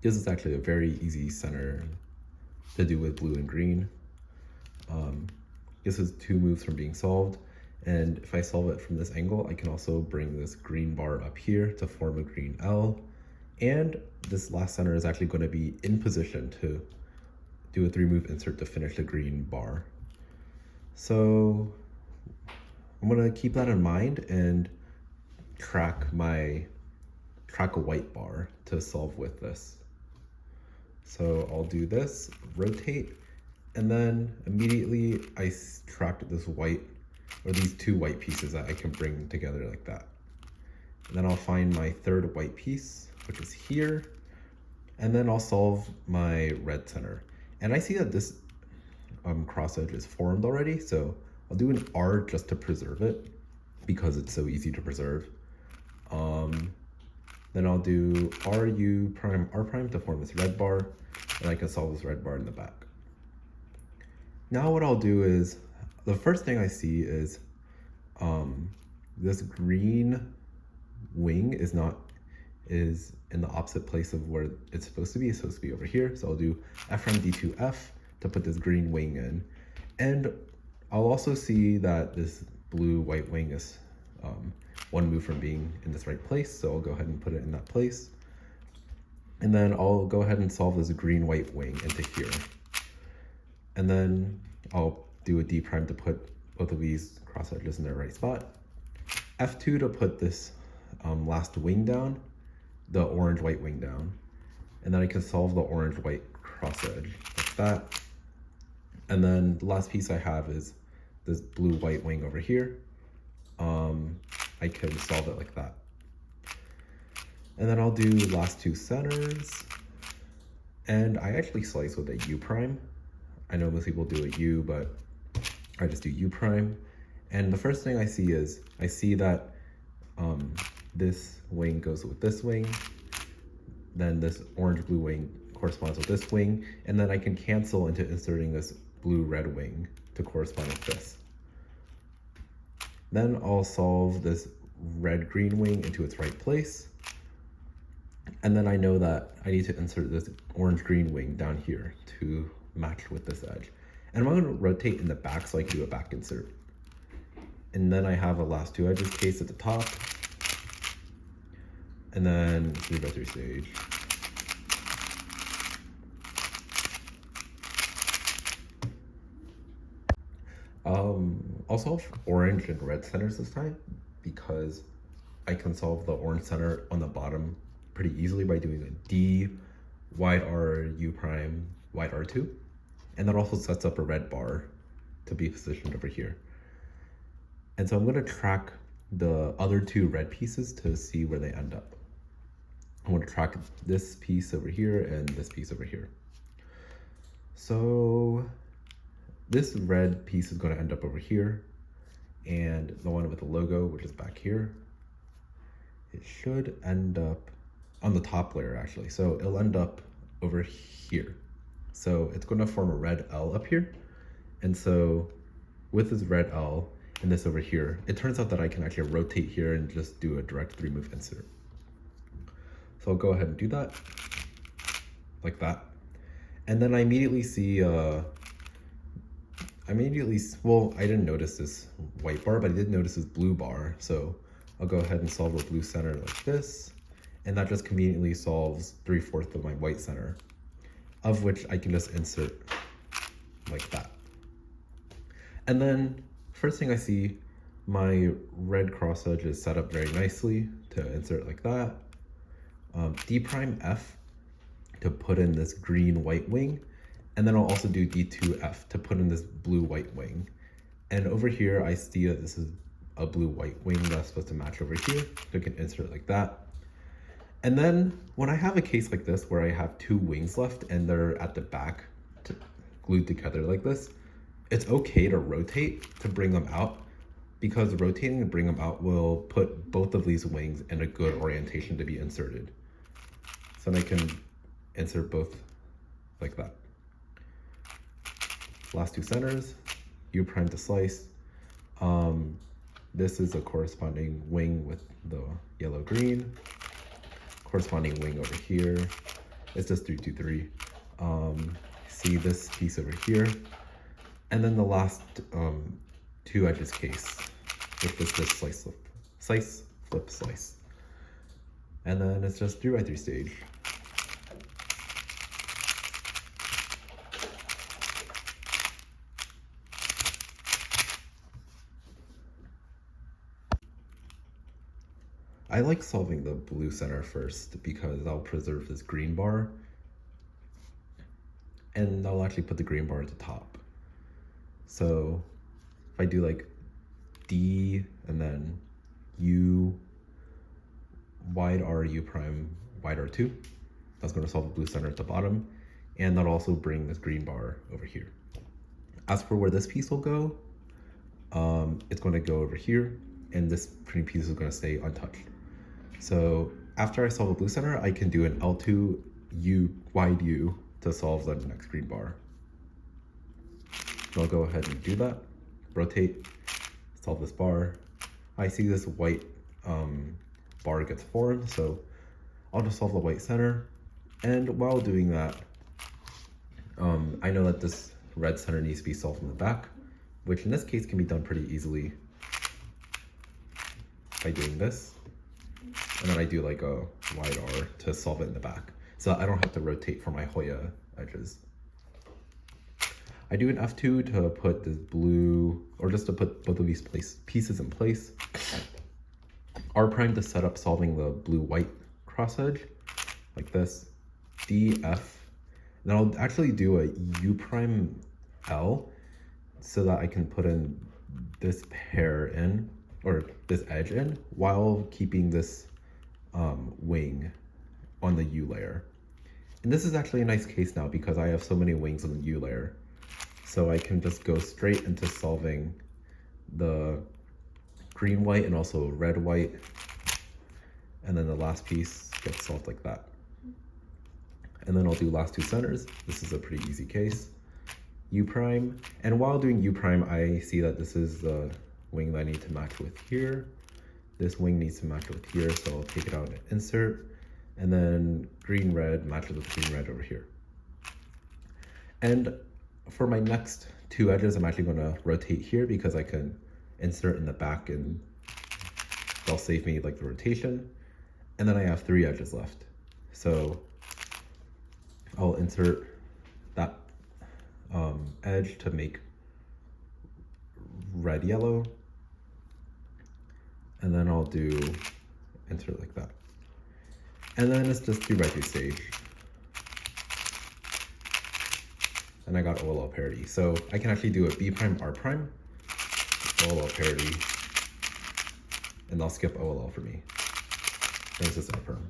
this is actually a very easy center to do with blue and green. This is 2 moves from being solved. And if I solve it from this angle, I can also bring this green bar up here to form a green L. And this last center is actually going to be in position to do a 3-move insert to finish the green bar. So I'm going to keep that in mind and track a white bar to solve with this. So I'll do this, rotate, and then immediately I tracked this white, or these 2 white pieces that I can bring together like that. And then I'll find my 3rd white piece, which is here, and then I'll solve my red center. And I see that this cross edge is formed already, so I'll do an R just to preserve it, because it's so easy to preserve. Then I'll do RU prime R prime to form this red bar, and I can solve this red bar in the back. Now what I'll do is, the first thing I see is this green wing is in the opposite place of where it's supposed to be. It's supposed to be over here. So I'll do F prime D2F to put this green wing in. And I'll also see that this blue white wing is 1 move from being in this right place. So I'll go ahead and put it in that place. And then I'll go ahead and solve this green white wing into here. And then I'll do a D prime to put both of these cross edges in their right spot. F2 to put this last wing down, the orange white wing down. And then I can solve the orange white cross edge like that. And then the last piece I have is this blue white wing over here. I can solve it like that. And then I'll do last 2 centers. And I actually slice with a U prime. I know most people do a U, but I just do U prime. And the first thing I see is, I see that this wing goes with this wing, then this orange blue wing corresponds with this wing, and then I can cancel into inserting this blue red wing to correspond with this. Then I'll solve this red green wing into its right place. And then I know that I need to insert this orange green wing down here to match with this edge. And I'm going to rotate in the back so I can do a back insert. And then I have a last 2 edges case at the top. And then 3x3 stage. I'll solve orange and red centers this time because I can solve the orange center on the bottom pretty easily by doing a D, wide R, U prime, wide R2. And that also sets up a red bar to be positioned over here. And so I'm going to track the other 2 red pieces to see where they end up. I want to track this piece over here and this piece over here. So this red piece is going to end up over here, and the one with the logo, which is back here, it should end up on the top layer actually. So it'll end up over here. So it's going to form a red L up here. And so with this red L and this over here, it turns out that I can actually rotate here and just do a direct 3-move insert. So I'll go ahead and do that like that. And then I immediately see, well, I didn't notice this white bar, but I did notice this blue bar. So I'll go ahead and solve a blue center like this. And that just conveniently solves 3/4 of my white center, of which I can just insert like that. And then first thing I see, my red cross edge is set up very nicely to insert like that. D prime F to put in this green white wing. And then I'll also do D2F to put in this blue white wing. And over here, I see that this is a blue white wing that's supposed to match over here. So I can insert it like that. And then when I have a case like this where I have 2 wings left and they're at the back glued together like this, it's okay to rotate to bring them out, because rotating to bring them out will put both of these wings in a good orientation to be inserted. So then I can insert both like that. Last 2 centers, U prime to slice. This is a corresponding wing with the yellow green, corresponding wing over here, It's just 3, 2, 3. See this piece over here, and then the last 2 edges case, which is this slice, flip, slice. And then it's just 3x3 stage. I like solving the blue center first because I'll preserve this green bar, and I'll actually put the green bar at the top. So if I do like D and then U, wide R, U prime, wide R2, that's going to solve the blue center at the bottom, and that'll also bring this green bar over here. As for where this piece will go, it's going to go over here, and this green piece is going to stay untouched. So after I solve the blue center, I can do an L2 U, wide U to solve the next green bar. I'll go ahead and do that. Rotate, solve this bar. I see this white bar gets formed, so I'll just solve the white center. And while doing that, I know that this red center needs to be solved in the back, which in this case can be done pretty easily by doing this. And then I do like a wide R to solve it in the back, so I don't have to rotate for my Hoya edges. I do an F2 to put this blue, or just to put both of these pieces in place. R prime to set up solving the blue-white cross edge, like this. D, F. Then I'll actually do a U prime L so that I can put in this pair in, or this edge in, while keeping this wing on the U layer. And this is actually a nice case now because I have so many wings on the U layer. So I can just go straight into solving the green white and also red white. And then the last piece gets solved like that. And then I'll do last 2 centers. This is a pretty easy case. U prime. And while doing U prime, I see that this is the wing that I need to match with here. This wing needs to match with here, so I'll take it out and insert. And then green red matches with green red over here. And for my next 2 edges, I'm actually going to rotate here because I can insert in the back and they'll save me like the rotation. And then I have 3 edges left. So I'll insert that edge to make red yellow, and then I'll do insert like that, and then it's just 3x3 stage, and I got OLL parity, so I can actually do a B prime R prime OLL parity, and I'll skip OLL for me, and it's just F prime.